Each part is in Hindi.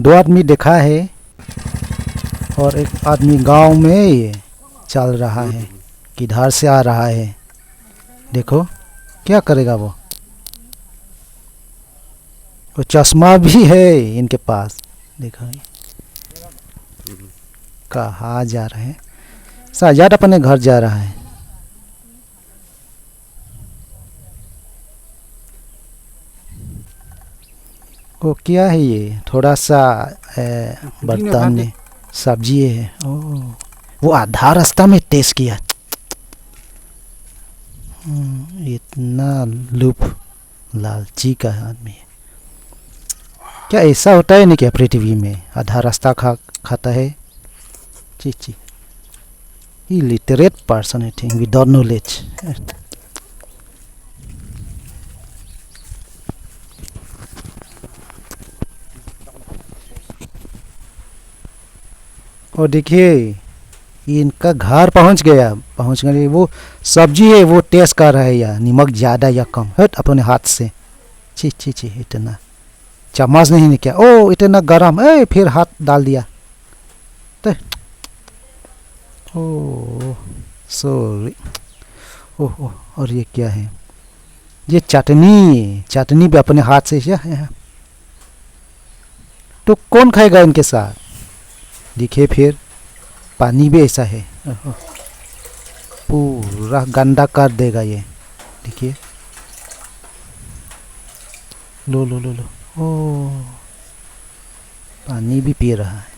दो आदमी देखा है और एक आदमी गांव में ये चल रहा है, किधर से आ रहा है। देखो क्या करेगा वो चश्मा भी है इनके पास। देखो कहाँ जा रहे हैं, साजाद अपने घर जा रहा है। वो क्या है ये, थोड़ा सा बर्तन में सब्जी है। ओह, वो आधा रास्ता में टेस्ट किया। इतना लूप लालची का आदमी है क्या? ऐसा होता है नहीं क्या पृथ्वी में, आधा रास्ता खाता है। ची ची, illiterate person I think without knowledge. और देखिए इनका घर पहुंच गए। वो सब्जी है वो टेस्ट कर रहा है, या नमक ज़्यादा या कम। हट अपने हाथ से। ची ची ची, इतना चम्मच नहीं क्या? ओ इतना गरम, फिर हाथ डाल दिया। तो ओह सॉरी। ओह, और ये क्या है? ये चटनी भी अपने हाथ से है। तो कौन खाएगा इनके साथ? देखिए फिर पानी भी ऐसा है, पूरा गंदा कर देगा ये। देखिए लो लो लो लो। ओ पानी भी पी रहा है।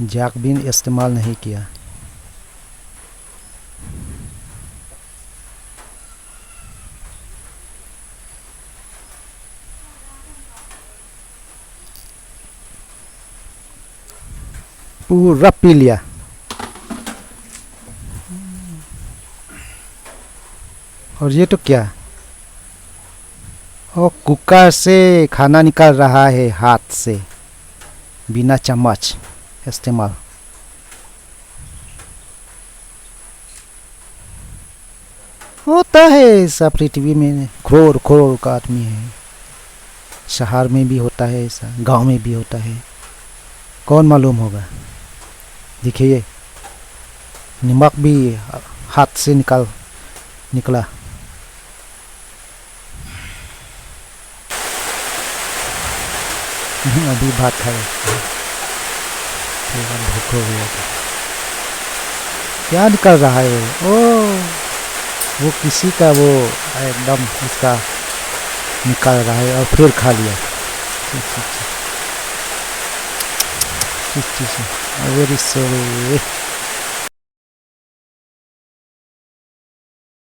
जाक भी इस्तेमाल नहीं किया। पूरा पी लिया। और ये तो क्या? ओ कुकर से खाना निकाल रहा है हाथ से, बिना चम्मच इस्तेमाल। होता है ऐसा पृथ्वी में, करोड़ का आदमी है। शहर में भी होता है ऐसा, गांव में भी होता है, कौन मालूम होगा। देखिए नमक भी हाथ से निकला। अभी भात खाए, भूख हो गया था। क्या निकल रहा है वो किसी का वो एकदम इसका निकाल रहा है और फिर खा लिया। Very sorry.